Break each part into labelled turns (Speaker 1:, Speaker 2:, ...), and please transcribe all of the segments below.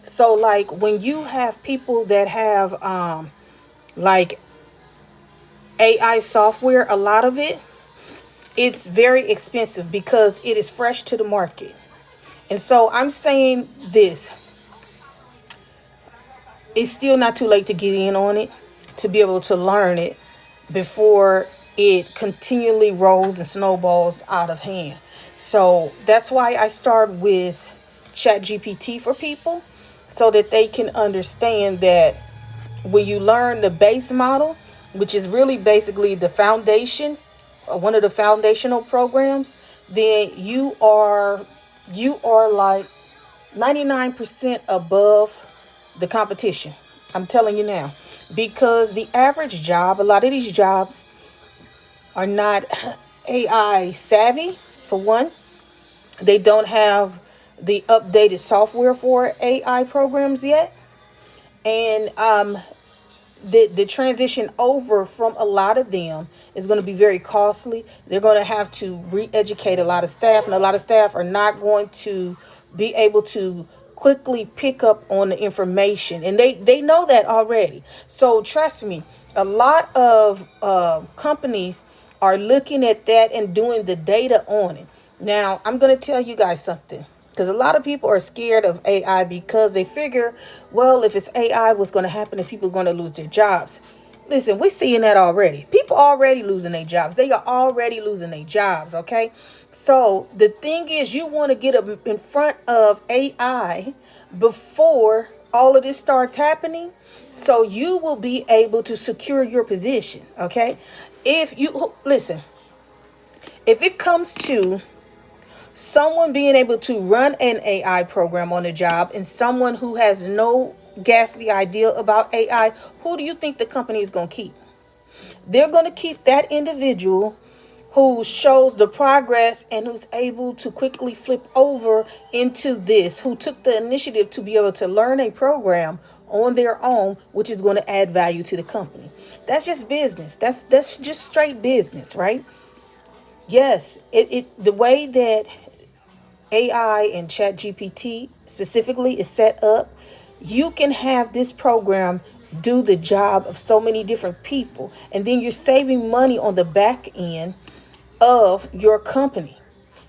Speaker 1: So like when you have people that have like AI software, a lot of it, it's very expensive because it is fresh to the market. And so I'm saying this, it's still not too late to get in on it, to be able to learn it before it continually rolls and snowballs out of hand. So that's why I start with ChatGPT for people, so that they can understand that when you learn the base model, which is really basically the foundation, one of the foundational programs, then you are like 99% above the competition. I'm telling you now. Because the average job, a lot of these jobs are not AI savvy, for one. They don't have the updated software for AI programs yet. And the transition over from a lot of them is going to be very costly. They're going to have to re-educate a lot of staff, and a lot of staff are not going to be able to quickly pick up on the information, and they know that already. So trust me, a lot of companies are looking at that and doing the data on it. Now I'm going to tell you guys something, because a lot of people are scared of AI because they figure, well, if it's AI, what's going to happen is people are going to lose their jobs. Listen, we're seeing that already. People already losing their jobs. They are already losing their jobs, okay? So the thing is, you want to get up in front of AI before all of this starts happening, so you will be able to secure your position, okay? If you listen, if it comes to someone being able to run an AI program on the job and someone who has no ghastly idea about AI, who do you think the company is going to keep? They're going to keep that individual who shows the progress and who's able to quickly flip over into this, who took the initiative to be able to learn a program on their own, which is going to add value to the company. That's just business. That's just straight business, right? Yes, it the way that AI and ChatGPT specifically is set up, you can have this program do the job of so many different people. And then you're saving money on the back end of your company.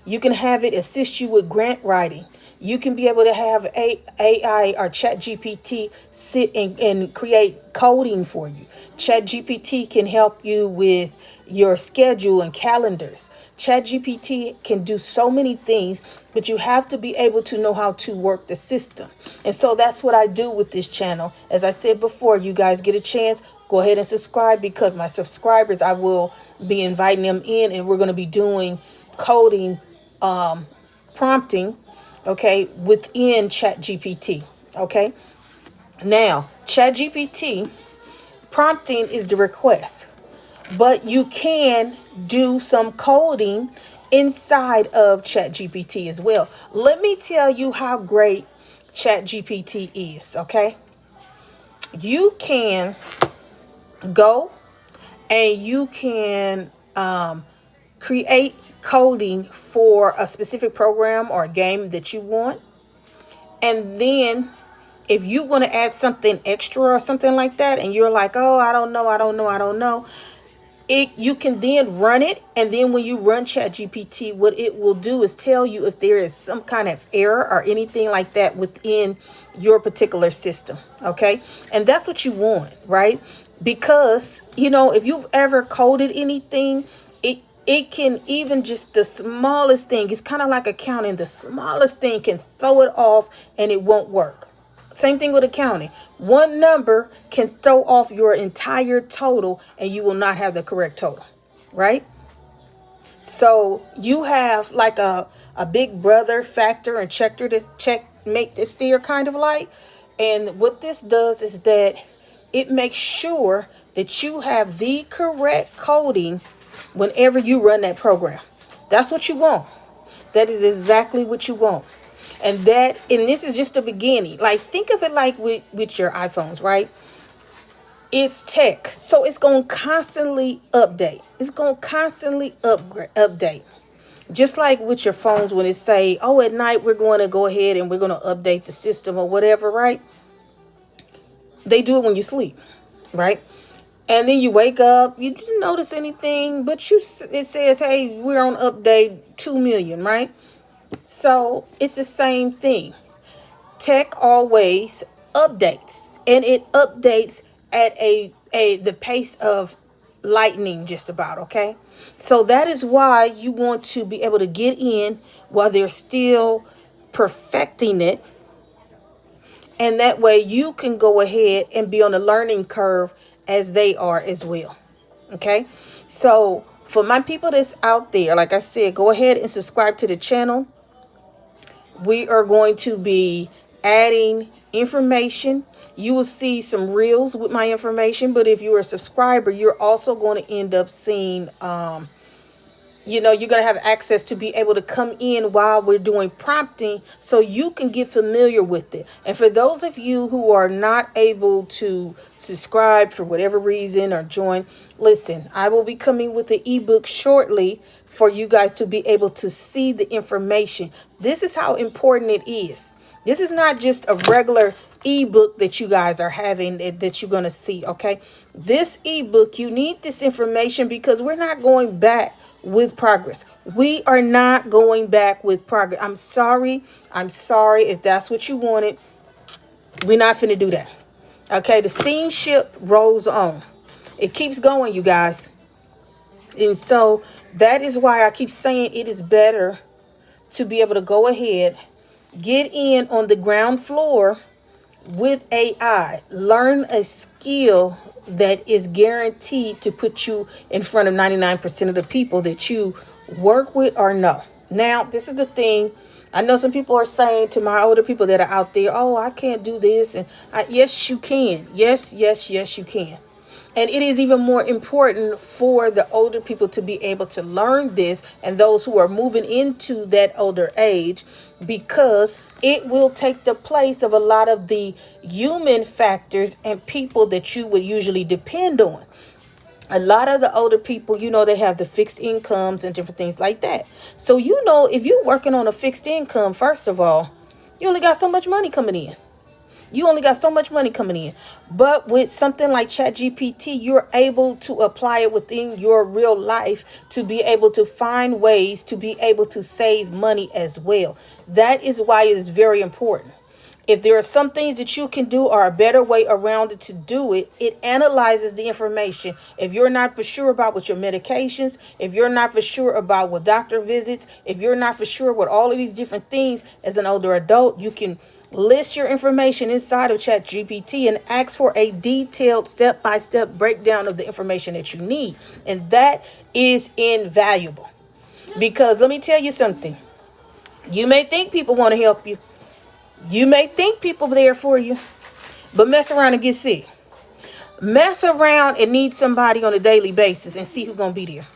Speaker 1: You can have it assist you with grant writing. You can be able to have AI or ChatGPT sit and create coding for you. ChatGPT can help you with your schedule and calendars. ChatGPT can do so many things, but you have to be able to know how to work the system. And so that's what I do with this channel. As I said before, you guys get a chance, go ahead and subscribe, because my subscribers, I will be inviting them in, and we're going to be doing coding, prompting, okay, within ChatGPT. Okay. Now, ChatGPT prompting is the request, but you can do some coding inside of ChatGPT as well. Let me tell you how great ChatGPT is. Okay. You can go and you can create coding for a specific program or a game that you want. And then if you want to add something extra or something like that, and you're like, oh, I don't know, you can then run it. And then when you run ChatGPT, what it will do is tell you if there is some kind of error or anything like that within your particular system. Okay. And that's what you want, right? Because, if you've ever coded anything, it can, even just the smallest thing, it's kind of like accounting. The smallest thing can throw it off and it won't work. Same thing with accounting. One number can throw off your entire total and you will not have the correct total, right? So you have like a big brother factor and checker to check, make this steer kind of like. And what this does is that it makes sure that you have the correct coding whenever you run that program. That's what you want. That is exactly what you want. And this is just the beginning. Like, think of it like with your iPhones, right? It's tech. So it's going to constantly update. It's going to constantly update. Just like with your phones when it say, oh, at night we're going to go ahead and we're going to update the system or whatever, right? They do it when you sleep, right? And then you wake up, you didn't notice anything, but it says, hey, we're on update 2 million, right? So it's the same thing. Tech always updates, and it updates at the pace of lightning, just about. Okay, so that is why you want to be able to get in while they're still perfecting it, and that way you can go ahead and be on the learning curve as they are as well. Okay, so for my people that's out there, like I said, go ahead and subscribe to the channel. We are going to be adding information. You will see some reels with my information, but if you're a subscriber, you're also going to end up seeing you're going to have access to be able to come in while we're doing prompting so you can get familiar with it. And for those of you who are not able to subscribe for whatever reason or join, listen, I will be coming with the ebook shortly for you guys to be able to see the information. This is how important it is. This is not just a regular ebook that you guys are having that you're going to see. Okay, this ebook, you need this information because we're not going back with progress. We are not going back with progress. I'm sorry if that's what you wanted. We're not finna do that. Okay, the steamship rolls on. It keeps going, you guys. And so that is why I keep saying it is better to be able to go ahead, get in on the ground floor with AI, learn a skill that is guaranteed to put you in front of 99% of the people that you work with or know. Now, this is the thing. I know some people are saying to my older people that are out there, oh, I can't do this. And yes, you can. Yes, you can. And it is even more important for the older people to be able to learn this, and those who are moving into that older age, because it will take the place of a lot of the human factors and people that you would usually depend on. A lot of the older people, they have the fixed incomes and different things like that. So, if you're working on a fixed income, first of all, you only got so much money coming in. But with something like ChatGPT, you're able to apply it within your real life to be able to find ways to be able to save money as well. That is why it is very important. If there are some things that you can do or a better way around it to do it, it analyzes the information. If you're not for sure about with your medications, if you're not for sure about with doctor visits, if you're not for sure with all of these different things as an older adult, you can list your information inside of ChatGPT and ask for a detailed step-by-step breakdown of the information that you need. And that is invaluable. Because let me tell you something. You may think people want to help you. You may think people are there for you, but mess around and get sick. Mess around and need somebody on a daily basis and see who's going to be there.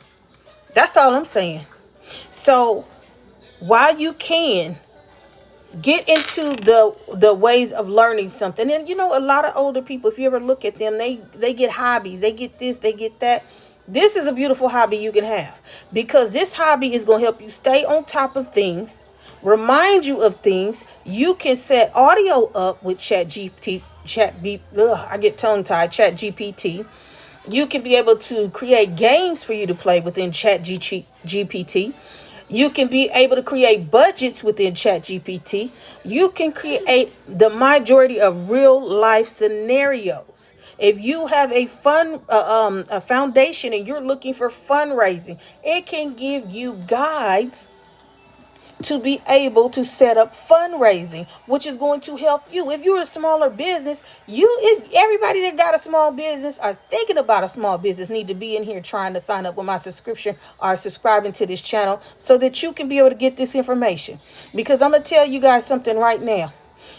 Speaker 1: That's all I'm saying. So while you can, get into the ways of learning something. And a lot of older people, if you ever look at them, they get hobbies. They get this, they get that. This is a beautiful hobby you can have, because this hobby is going to help you stay on top of things, remind you of things. You can set audio up with ChatGPT. I get tongue tied. ChatGPT. You can be able to create games for you to play within ChatGPT. You can be able to create budgets within ChatGPT. You can create the majority of real life scenarios. If you have a foundation and you're looking for fundraising, it can give you guides to be able to set up fundraising, which is going to help you. If you're a smaller business, everybody that got a small business or thinking about a small business need to be in here trying to sign up with my subscription or subscribing to this channel so that you can be able to get this information. Because I'm going to tell you guys something right now.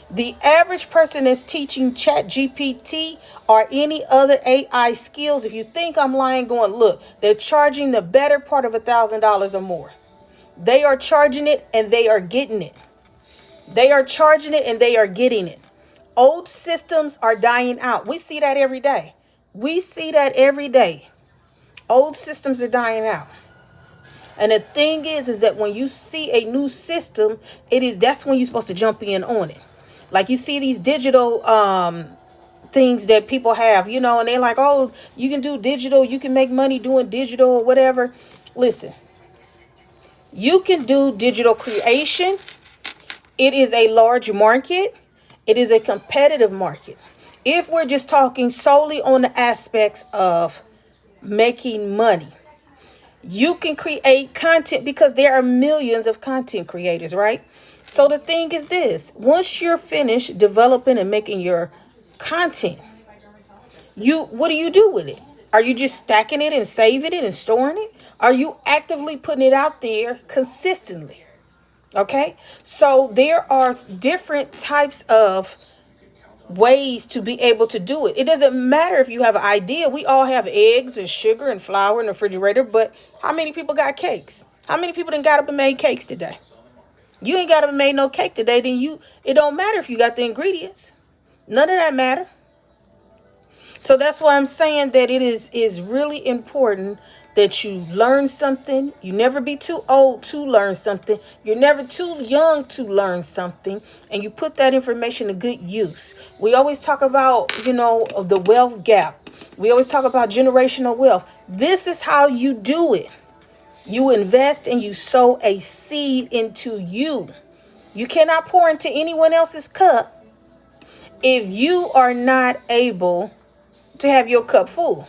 Speaker 1: The average person that's teaching ChatGPT or any other AI skills, if you think I'm lying, look, they're charging the better part of $1,000 or more. They are charging it and they are getting it. They are charging it and they are getting it. Old systems are dying out. We see that every day. Old systems are dying out. And the thing is that when you see a new system, that's when you're supposed to jump in on it. Like you see these digital things that people have, and they're like, oh, you can do digital, you can make money doing digital or whatever. Listen, you can do digital creation. It is a large market. It is a competitive market. If we're just talking solely on the aspects of making money, you can create content because there are millions of content creators, right? So the thing is this: once you're finished developing and making your content, what do you do with it? Are you just stacking it and saving it and storing it? Are you actively putting it out there consistently? Okay, so there are different types of ways to be able to do it. It doesn't matter if you have an idea. We all have eggs and sugar and flour in the refrigerator, but how many people got cakes? How many people done got up and made cakes today? You ain't got up and made no cake today, then it don't matter if you got the ingredients. None of that matter. So that's why I'm saying that it is really important that you learn something. You never be too old to learn something. You're never too young to learn something. And you put that information to good use. We always talk about, the wealth gap. We always talk about generational wealth. This is how you do it. You invest and you sow a seed into you. You cannot pour into anyone else's cup if you are not able to have your cup full.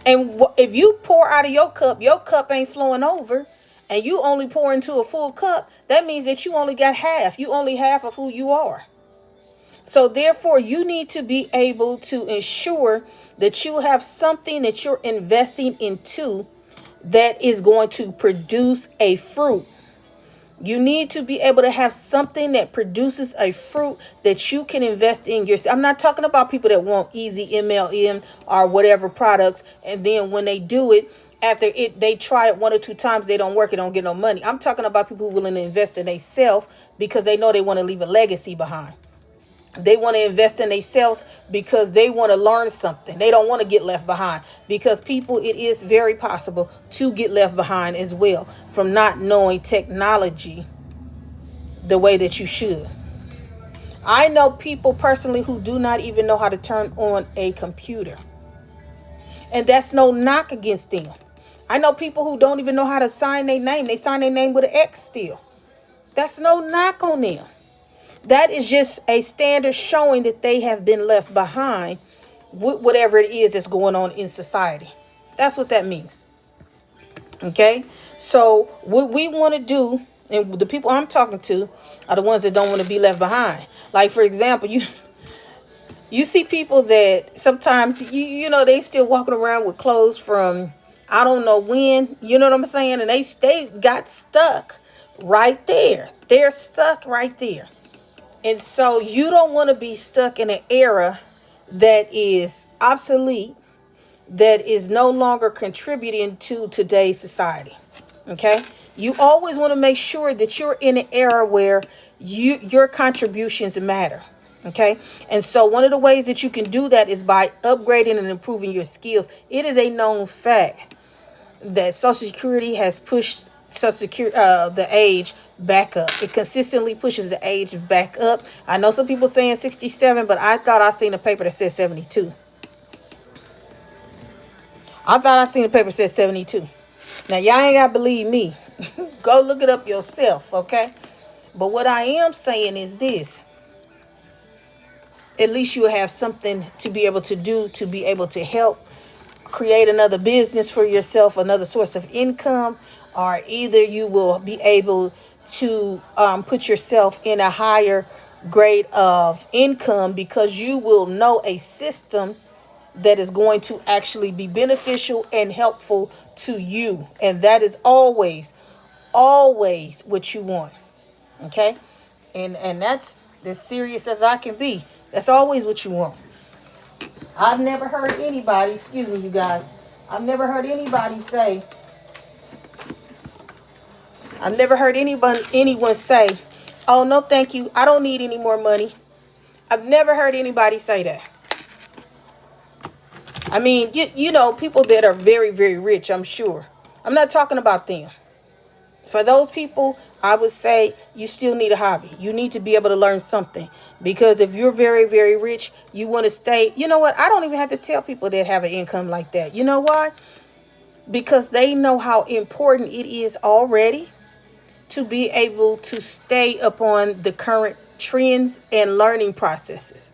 Speaker 1: And if you pour out of your cup ain't flowing over, and you only pour into a full cup, that means that you only got half. You only half of who you are. So therefore, you need to be able to ensure that you have something that you're investing into that is going to produce a fruit. You need to be able to have something that produces a fruit that you can invest in yourself. I'm not talking about people that want easy MLM or whatever products, and then when they do it, after they try it 1 or 2 times, they don't work, it don't get no money. I'm talking about people who are willing to invest in themselves because they know they want to leave a legacy behind. They want to invest in themselves because they want to learn something. They don't want to get left behind, because people, it is very possible to get left behind as well from not knowing technology the way that you should. I know people personally who do not even know how to turn on a computer. And that's no knock against them. I know people who don't even know how to sign their name. They sign their name with an X still. That's no knock on them. That is just a standard showing that they have been left behind with whatever it is that's going on in society. That's what that means. Okay? So what we want to do, and the people I'm talking to are the ones that don't want to be left behind. Like, for example, you see people that sometimes, they still walking around with clothes from I don't know when, you know what I'm saying? And they got stuck right there. They're stuck right there. And so you don't want to be stuck in an era that is obsolete, that is no longer contributing to today's society. Okay? You always want to make sure that you're in an era where your contributions matter. Okay? And so one of the ways that you can do that is by upgrading and improving your skills. It is a known fact that Social Security has pushed the age back up. It consistently pushes the age back up. I know some people saying 67, but I thought I seen a paper that said 72. That said 72. Now, y'all ain't gotta believe me. Go look it up yourself, okay? But what I am saying is this: at least you have something to be able to do, to be able to help create another business for yourself, another source of income, or either you will be able to put yourself in a higher grade of income because you will know a system that is going to actually be beneficial and helpful to you. And that is always what you want. Okay? And that's as serious as I can be. That's always what you want. I've never heard anybody, excuse me, you guys. I've never heard anyone say, oh, no, thank you, I don't need any more money. I've never heard anybody say that. I mean, you know, people that are very, very rich, I'm sure. I'm not talking about them. For those people, I would say you still need a hobby. You need to be able to learn something. Because if you're very, very rich, you want to stay. You know what? I don't even have to tell people that have an income like that. You know why? Because they know how important it is already to be able to stay upon the current trends and learning processes.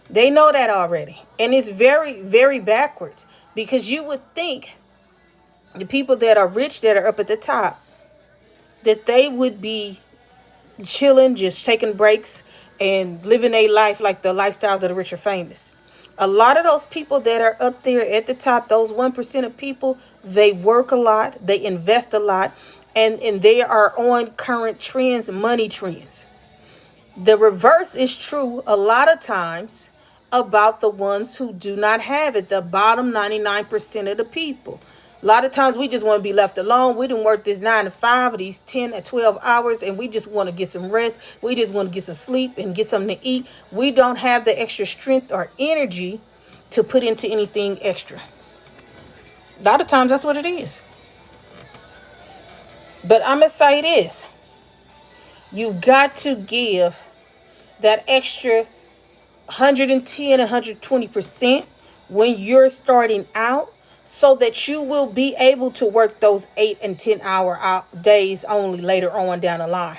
Speaker 1: They know that already. And it's very, very backwards. Because you would think the people that are rich, that are up at the top, that they would be chilling, just taking breaks and living a life like the lifestyles of the rich or famous. A lot of those people that are up there at the top, those 1% of people, they work a lot, they invest a lot, and they are on current trends, money trends. The reverse is true a lot of times about the ones who do not have it, the bottom 99% of the people. A lot of times we just want to be left alone. We didn't work this 9 to 5 or these 10 or 12 hours, and we just want to get some rest. We just want to get some sleep and get something to eat. We don't have the extra strength or energy to put into anything extra. A lot of times that's what it is. But I'm going to say this. You've got to give that extra 110, 120% when you're starting out, so that you will be able to work those 8 and 10 hour days only later on down the line.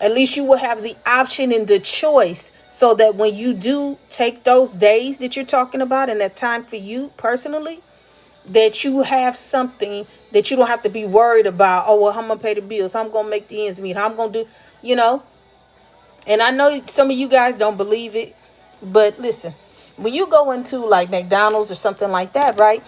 Speaker 1: At least you will have the option and the choice, so that when you do take those days that you're talking about and that time for you personally, that you have something that you don't have to be worried about. Oh, well, how I'm going to pay the bills? How I'm going to make the ends meet? How I'm going to do, And I know some of you guys don't believe it, but listen, when you go into like McDonald's or something like that, right?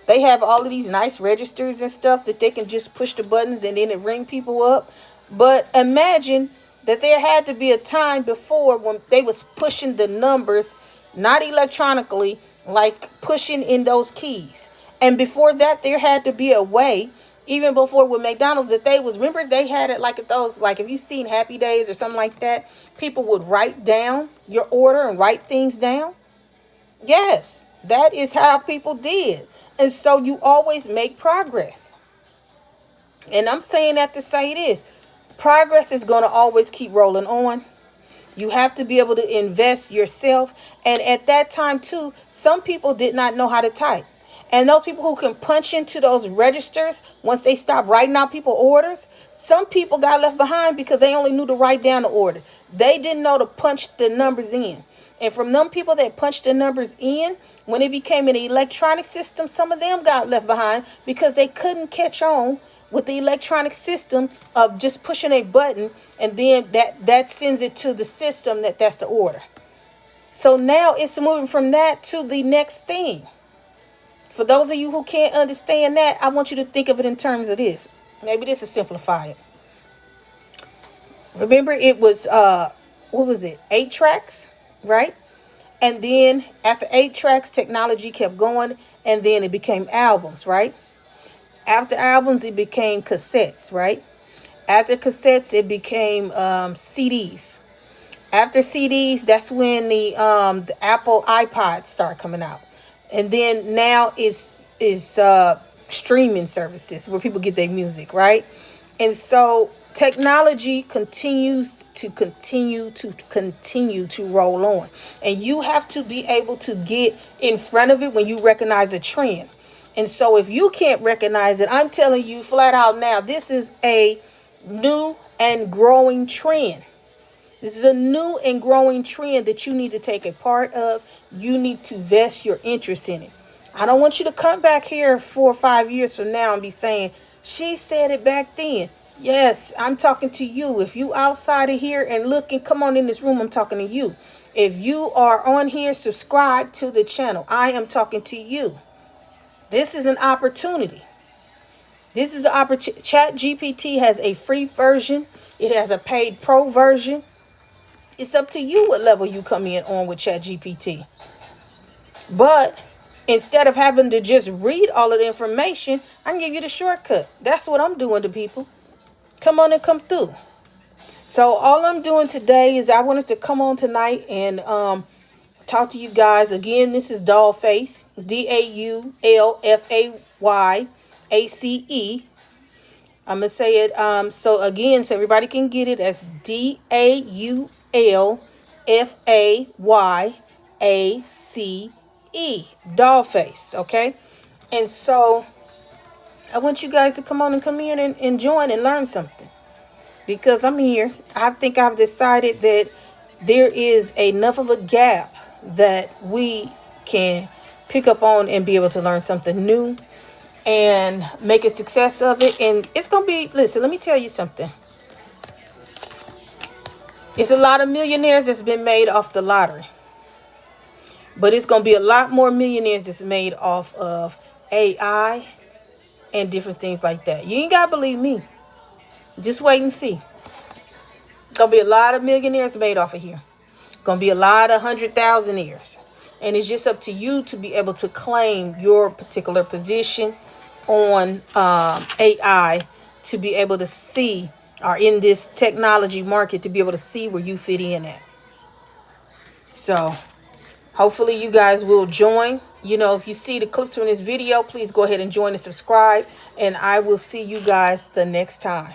Speaker 1: They have all of these nice registers and stuff that they can just push the buttons and then it ring people up. But imagine that there had to be a time before when they was pushing the numbers, not electronically, like pushing in those keys. And before that, there had to be a way, even before with McDonald's, that remember they had it like at those, like if you've seen Happy Days or something like that, people would write down your order and write things down. Yes, that is how people did. And so you always make progress. And I'm saying that to say this. Progress is going to always keep rolling on. You have to be able to invest yourself. And at that time, too, some people did not know how to type. And those people who can punch into those registers, once they stop writing out people orders, some people got left behind because they only knew to write down the order. They didn't know to punch the numbers in. And from them people that punched the numbers in, when it became an electronic system, some of them got left behind because they couldn't catch on with the electronic system of just pushing a button, and then that sends it to the system that's the order. So now it's moving from that to the next thing. For those of you who can't understand that, I want you to think of it in terms of this. Maybe this is simplify it. Remember, it was, 8 tracks, right? And then after 8 tracks, technology kept going, and then it became albums, right? After albums, it became cassettes, right? After cassettes, it became CDs. After CDs, that's when the Apple iPod started coming out. And then now is streaming services where people get their music, right? And so technology continues to roll on. And you have to be able to get in front of it when you recognize a trend. And so if you can't recognize it, I'm telling you flat out now, this is a new and growing trend. This is a new and growing trend that you need to take a part of. You need to vest your interest in it. I don't want you to come back here 4 or 5 years from now and be saying, she said it back then. Yes, I'm talking to you. If you outside of here and looking, come on in this room, I'm talking to you. If you are on here, subscribe to the channel. I am talking to you. This is an opportunity. This is an opportunity. ChatGPT has a free version. It has a paid pro version. It's up to you what level you come in on with ChatGPT. But instead of having to just read all of the information, I can give you the shortcut. That's what I'm doing to people. Come on and come through. So all I'm doing today is I wanted to come on tonight and talk to you guys. Again, this is Dollface, Daulfay. ACE. I'm going to say it. So again, so everybody can get it as DAULFAYACE. Doll face. Okay. And so I want you guys to come on and come in and join and learn something. Because I'm here. I think I've decided that there is enough of a gap that we can pick up on and be able to learn something new and make a success of it. And it's going to be, listen, let me tell you something. It's a lot of millionaires that's been made off the lottery. But it's going to be a lot more millionaires that's made off of AI and different things like that. You ain't got to believe me. Just wait and see. Gonna be a lot of millionaires made off of here. Gonna be a lot of 100,000-aires. And it's just up to you to be able to claim your particular position on AI, to be able to see, or in this technology market, to be able to see where you fit in at. So hopefully you guys will join. If you see the clips from this video, please go ahead and join and subscribe. And I will see you guys the next time.